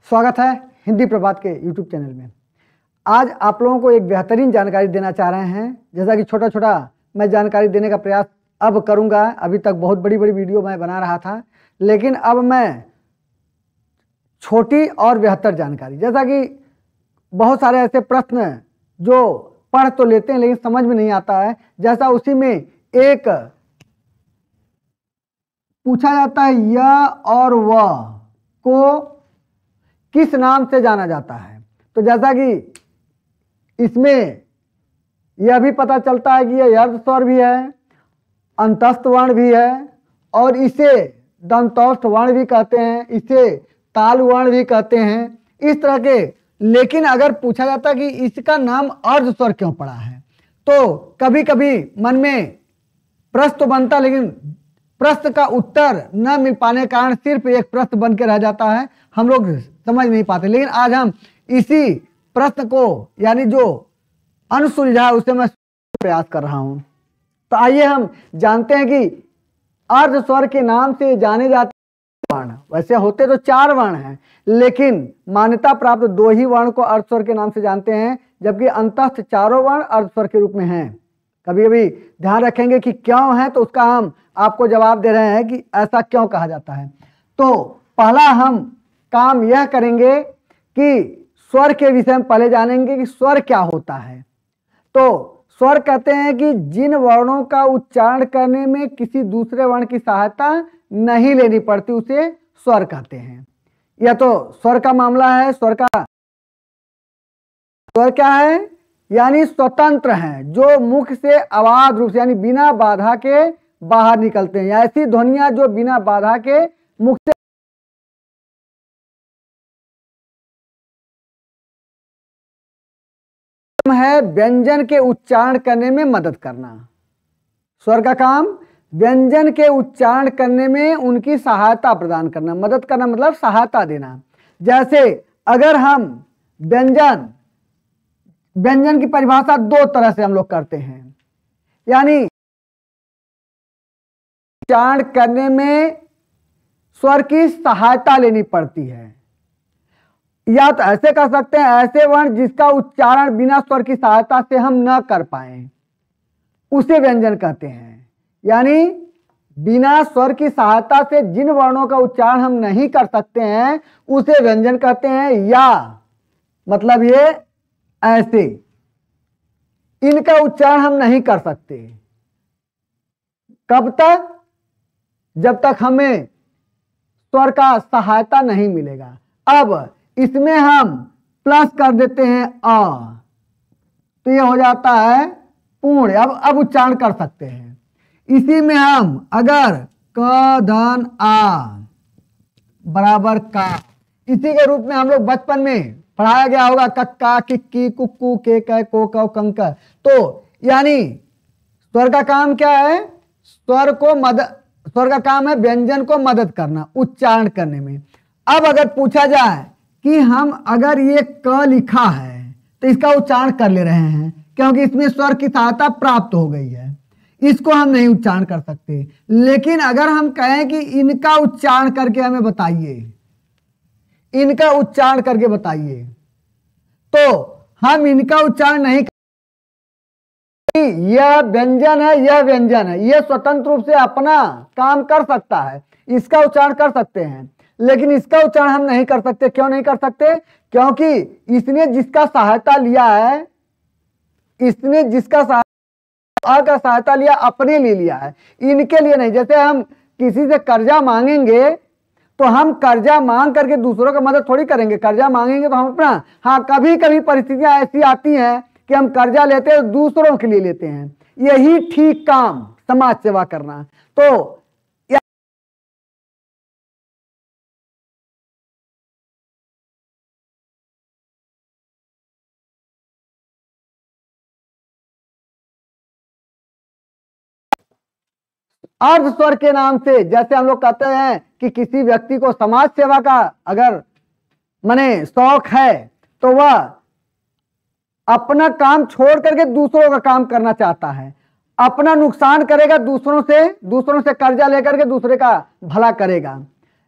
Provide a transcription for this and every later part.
स्वागत है हिंदी प्रभात के यूट्यूब चैनल में। आज आप लोगों को एक बेहतरीन जानकारी देना चाह रहे हैं। जैसा कि छोटा छोटा मैं जानकारी देने का प्रयास अब करूंगा। अभी तक बहुत बड़ी बड़ी वीडियो मैं बना रहा था, लेकिन अब मैं छोटी और बेहतर जानकारी, जैसा कि बहुत सारे ऐसे प्रश्न जो पढ़ तो लेते हैं लेकिन समझ में नहीं आता है, जैसा उसी में एक पूछा जाता है यह और वह को किस नाम से जाना जाता है। तो जैसा कि इसमें यह भी पता चलता है कि यह अर्ध स्वर भी है, अंतस्थ वर्ण भी है और इसे दंतौस्थ वर्ण भी कहते हैं, इसे ताल वर्ण भी कहते हैं, इस तरह के। लेकिन अगर पूछा जाता कि इसका नाम अर्ध स्वर क्यों पड़ा है, तो कभी कभी मन में प्रश्न तो बनता, लेकिन प्रश्न का उत्तर न मिल पाने के कारण सिर्फ एक प्रश्न बन के रह जाता है, हम लोग समझ नहीं पाते। लेकिन आज हम इसी प्रश्न को, यानी जो अनसुलझा है, उसे मैं प्रयास कर रहा हूं। तो आइए हम जानते हैं कि अर्ध स्वर के नाम से जाने जाते वर्ण, वैसे होते तो 4 वर्ण हैं, लेकिन मान्यता प्राप्त 2 ही वर्ण को अर्ध स्वर के नाम से जानते हैं, जबकि अंतस्थ 4 वर्ण अर्ध स्वर के रूप में हैं। कभी कभी ध्यान रखेंगे कि क्यों है, तो उसका हम आपको जवाब दे रहे हैं कि ऐसा क्यों कहा जाता है। तो पहला हम काम यह करेंगे कि स्वर के विषय में पहले जानेंगे कि स्वर क्या होता है। तो स्वर कहते हैं कि जिन वर्णों का उच्चारण करने में किसी दूसरे वर्ण की सहायता नहीं लेनी पड़ती, उसे स्वर कहते हैं। यह तो स्वर का मामला है। स्वर क्या है? यानी स्वतंत्र हैं, जो मुख से अबाध रूप से, यानी बिना बाधा के बाहर निकलते हैं। ऐसी ध्वनियां जो बिना बाधा के मुख से है व्यंजन के उच्चारण करने में मदद करना। स्वर का काम व्यंजन के उच्चारण करने में उनकी सहायता प्रदान करना। मदद करना मतलब सहायता देना। जैसे अगर हम व्यंजन की परिभाषा 2 तरह से हम लोग करते हैं, यानी उच्चारण करने में स्वर की सहायता लेनी पड़ती है, या तो ऐसे कर सकते हैं, ऐसे वर्ण जिसका उच्चारण बिना स्वर की सहायता से हम न कर पाए, उसे व्यंजन कहते हैं। यानी बिना स्वर की सहायता से जिन वर्णों का उच्चारण हम नहीं कर सकते हैं, उसे व्यंजन कहते हैं। या मतलब ये ऐसे, इनका उच्चारण हम नहीं कर सकते। कब तक? जब तक हमें स्वर का सहायता नहीं मिलेगा। अब इसमें हम प्लस कर देते हैं अ, तो ये हो जाता है पूर्ण। अब उच्चारण कर सकते हैं। इसी में हम अगर क धन आ बराबर का, इसी के रूप में हम लोग बचपन में पढ़ाया गया होगा, कक्का किक्की कुक्कू के कै को कौ कंक। तो यानी स्वर का काम क्या है? स्वर का काम है व्यंजन को मदद करना उच्चारण करने में। अब अगर पूछा जाए कि हम अगर ये क लिखा है तो इसका उच्चारण कर ले रहे हैं, क्योंकि इसमें स्वर की सहायता प्राप्त हो गई है, इसको हम नहीं उच्चारण कर सकते। लेकिन अगर हम कहें कि इनका उच्चारण करके हमें बताइए, इनका उच्चारण करके बताइए, तो हम इनका उच्चारण नहीं कर। यह व्यंजन है, यह व्यंजन है, यह स्वतंत्र रूप से अपना काम कर सकता है, इसका उच्चारण कर सकते हैं, लेकिन इसका उच्चारण हम नहीं कर सकते। क्यों नहीं कर सकते? क्योंकि इसने जिसका सहायता लिया है, इसने जिसका सहायता लिया अपने लिए लिया है, इनके लिए नहीं। जैसे हम किसी से कर्जा मांगेंगे तो हम कर्जा मांग करके दूसरों का मदद थोड़ी करेंगे। कर्जा मांगेंगे तो हम अपना, हाँ, कभी कभी परिस्थितियां ऐसी आती हैं कि हम कर्जा लेते हैं, दूसरों के लिए लेते हैं। यही ठीक काम समाज सेवा करना। तो अर्ध स्वर के नाम से, जैसे हम लोग कहते हैं कि किसी व्यक्ति को समाज सेवा का अगर माने शौक है, तो वह अपना काम छोड़ करके दूसरों का काम करना चाहता है, अपना नुकसान करेगा, दूसरों से कर्जा लेकर के दूसरे का भला करेगा।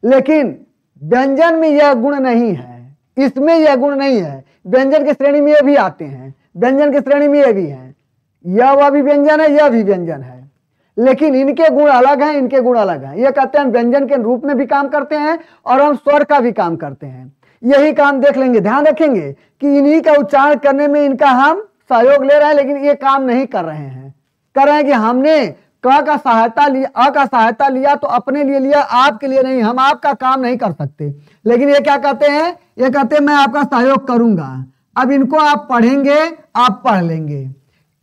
लेकिन व्यंजन में यह गुण नहीं है। इसमें यह गुण नहीं है। व्यंजन की श्रेणी में ये भी आते हैं, व्यंजन की श्रेणी में ये भी है, यह वह भी व्यंजन है, यह भी व्यंजन है, लेकिन इनके गुण अलग हैं, इनके गुण अलग हैं। ये कहते हैं व्यंजन के रूप में भी काम करते हैं और हम स्वर का भी काम करते हैं। यही काम देख लेंगे, ध्यान रखेंगे कि इन्हीं का उच्चारण करने में इनका हम सहयोग ले रहे हैं, लेकिन ये काम नहीं कर रहे हैं। कर रहे हैं कि हमने क का सहायता लिया, अ का सहायता लिया तो अपने लिए लिया, आपके लिए नहीं। हम आपका काम नहीं कर सकते, लेकिन ये क्या कहते हैं, ये कहते हैं मैं आपका सहयोग करूंगा। अब इनको आप पढ़ेंगे, आप पढ़ लेंगे,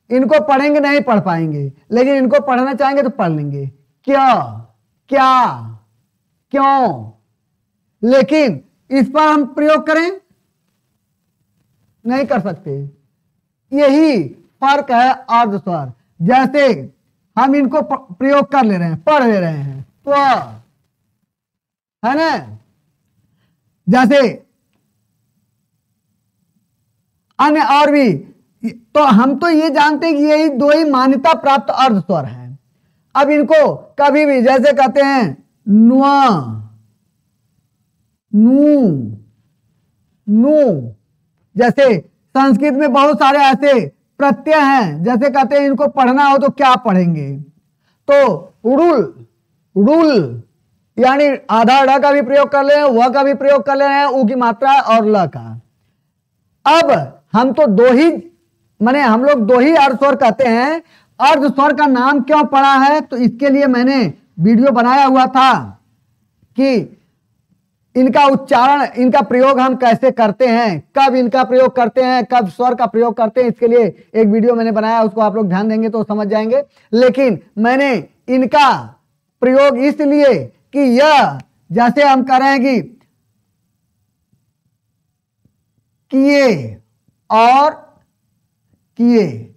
इनको पढ़ेंगे नहीं पढ़ पाएंगे, लेकिन इनको पढ़ना चाहेंगे तो पढ़ लेंगे। क्या, क्या, क्यों, लेकिन इस पर हम प्रयोग करें नहीं कर सकते। यही फर्क है अर्ध स्वर। जैसे हम इनको प्रयोग कर ले रहे हैं, पढ़ ले रहे हैं, तो है ना, जैसे अन्य और भी, तो हम तो ये जानते हैं कि यही दो ही मान्यता प्राप्त अर्ध स्वर हैं। अब इनको कभी भी जैसे कहते हैं नुआ, नू, नू, जैसे संस्कृत में बहुत सारे ऐसे प्रत्यय हैं, जैसे कहते हैं इनको पढ़ना हो तो क्या पढ़ेंगे, तो रुल, रुल, यानी आधा ड का भी प्रयोग कर ले रहे हैं, व का भी प्रयोग कर ले रहे हैं, उ की मात्रा और ल का। अब हम तो दो ही, माने हम लोग दो ही अर्ध स्वर कहते हैं। अर्ध स्वर का नाम क्यों पड़ा है, तो इसके लिए मैंने वीडियो बनाया हुआ था कि इनका उच्चारण, इनका प्रयोग हम कैसे करते हैं, कब इनका प्रयोग करते हैं, कब स्वर का प्रयोग करते हैं, इसके लिए एक वीडियो मैंने बनाया, उसको आप लोग ध्यान देंगे तो समझ जाएंगे। लेकिन मैंने इनका प्रयोग इसलिए कि यह, जैसे हम कह रहे हैं कि किए और किए,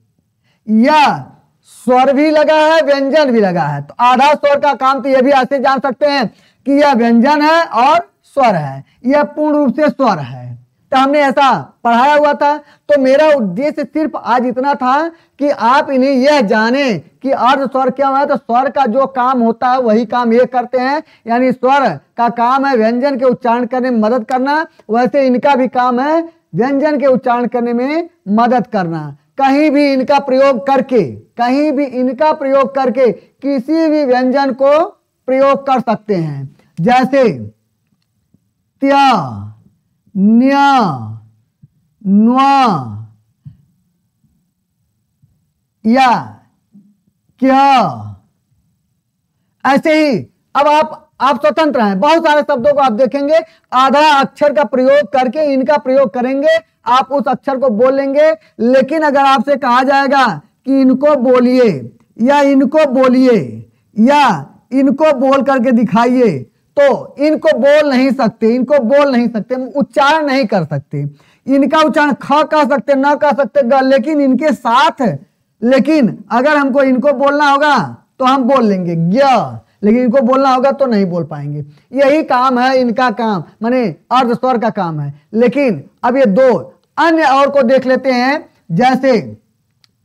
यह स्वर भी लगा है, व्यंजन भी लगा है। तो आधा स्वर का काम तो यह भी ऐसे जान सकते हैं कि यह व्यंजन है और स्वर है, यह पूर्ण रूप से स्वर है। तो हमने ऐसा पढ़ाया हुआ था। तो मेरा उद्देश्य सिर्फ आज इतना था कि आप इन्हें यह जाने कि अर्ध स्वर क्या है। तो स्वर का जो काम होता है वही काम ये करते हैं, यानी स्वर का काम है व्यंजन के उच्चारण करने में मदद करना, वैसे इनका भी काम है व्यंजन के उच्चारण करने में मदद करना। कहीं भी इनका प्रयोग करके, कहीं भी इनका प्रयोग करके किसी भी व्यंजन को प्रयोग कर सकते हैं। जैसे त्या, न्या, न्वा, या, क्या, ऐसे ही। अब आप स्वतंत्र हैं, बहुत सारे शब्दों को आप देखेंगे आधा अक्षर का प्रयोग करके इनका प्रयोग करेंगे, आप उस अक्षर को बोल लेंगे। लेकिन अगर आपसे कहा जाएगा कि इनको बोलिए या इनको बोलिए या इनको बोल करके दिखाइए, तो इनको बोल नहीं सकते, इनको बोल नहीं सकते, उच्चारण नहीं कर सकते। इनका उच्चारण ख कह सकते, न कह सकते, ग, लेकिन इनके साथ, लेकिन अगर हमको इनको बोलना होगा तो हम बोल लेंगे ज्ञ, लेकिन इनको बोलना होगा तो नहीं बोल पाएंगे। यही काम है इनका काम, माने अर्ध स्वर का काम है। लेकिन अब ये दो अन्य और को देख लेते हैं। जैसे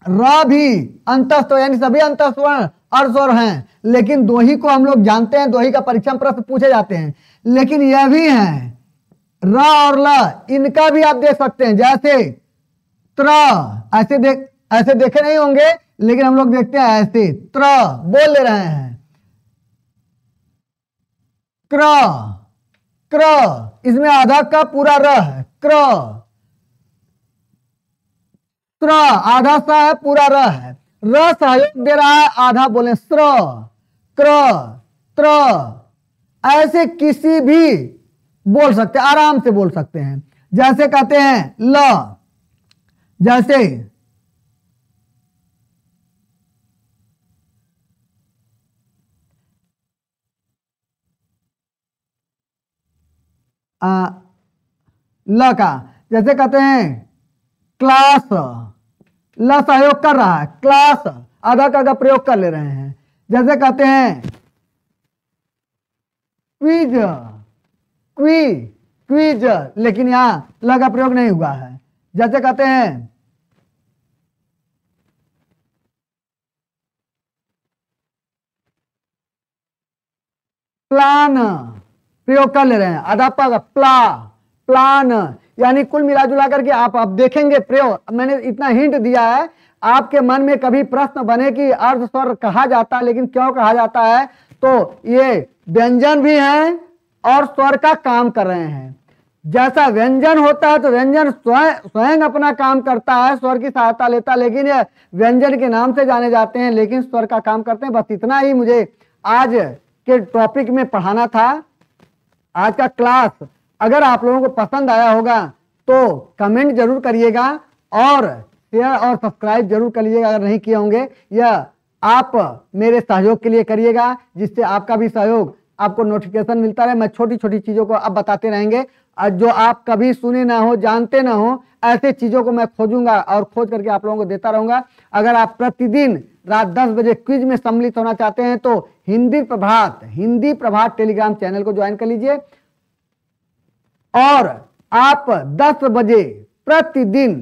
र भी अंतस्वर, यानी सभी अंतस्वर अर्ध स्वर हैं, लेकिन दो ही को हम लोग जानते हैं, दो ही का परीक्षा में प्रश्न पूछे जाते हैं। लेकिन यह भी है र और ल, इनका भी आप देख सकते हैं। जैसे त्र, ऐसे देखे नहीं होंगे, लेकिन हम लोग देखते हैं ऐसे त्र, बोल ले रहे हैं। क्र, क्र, इसमें आधा का पूरा र है, क्र, त्र, आधा सा है, पूरा र है, र सहयोग दे रहा है, आधा बोले स्र, क्र, त्र, ऐसे किसी भी बोल सकते हैं, आराम से बोल सकते हैं। जैसे कहते हैं ल, जैसे ल का, जैसे कहते हैं क्लास, ल सहयोग कर रहा है, क्लास आधा का प्रयोग कर ले रहे हैं। जैसे कहते हैं क्विज, क्वी, क्विज, लेकिन यहां ल का प्रयोग नहीं हुआ है। जैसे कहते हैं प्लान, प्रयोग कर ले रहे हैं, आधा पा का प्ला, प्लान, यानी कुल मिला जुला करके आप देखेंगे प्रयोग, मैंने इतना हिंट दिया है, आपके मन में कभी प्रश्न बने कि अर्ध स्वर कहा जाता है, लेकिन क्यों कहा जाता है, तो ये व्यंजन भी हैं और स्वर का काम कर रहे हैं। जैसा व्यंजन होता है तो व्यंजन स्वयं अपना काम करता है, स्वर की सहायता लेता है, लेकिन ये व्यंजन के नाम से जाने जाते हैं, लेकिन स्वर का काम करते हैं। बस इतना ही मुझे आज के टॉपिक में पढ़ाना था। आज का क्लास अगर आप लोगों को पसंद आया होगा तो कमेंट जरूर करिएगा और शेयर और सब्सक्राइब जरूर करिएगा अगर नहीं किए होंगे। यह आप मेरे सहयोग के लिए करिएगा, जिससे आपका भी सहयोग, आपको नोटिफिकेशन मिलता रहे। मैं छोटी छोटी चीज़ों को अब बताते रहेंगे, जो आप कभी सुने ना हो, जानते ना हो, ऐसे चीज़ों को मैं खोजूंगा और खोज करके आप लोगों को देता रहूंगा। अगर आप प्रतिदिन रात 10 बजे क्विज में सम्मिलित होना चाहते हैं तो हिंदी प्रभात टेलीग्राम चैनल को ज्वाइन कर लीजिए और आप 10 बजे प्रतिदिन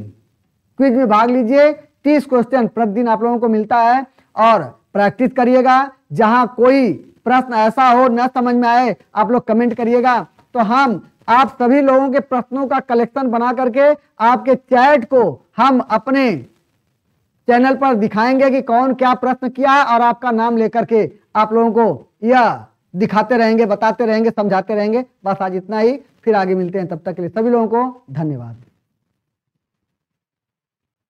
क्विज में भाग लीजिए। 30 क्वेश्चन प्रतिदिन आप लोगों को मिलता है और प्रैक्टिस करिएगा। जहां कोई प्रश्न ऐसा हो न समझ में आए, आप लोग कमेंट करिएगा, तो हम आप सभी लोगों के प्रश्नों का कलेक्शन बना करके आपके चैट को हम अपने चैनल पर दिखाएंगे कि कौन क्या प्रश्न किया है, और आपका नाम लेकर के आप लोगों को यह दिखाते रहेंगे, बताते रहेंगे, समझाते रहेंगे। बस आज इतना ही, फिर आगे मिलते हैं। तब तक के लिए सभी लोगों को धन्यवाद।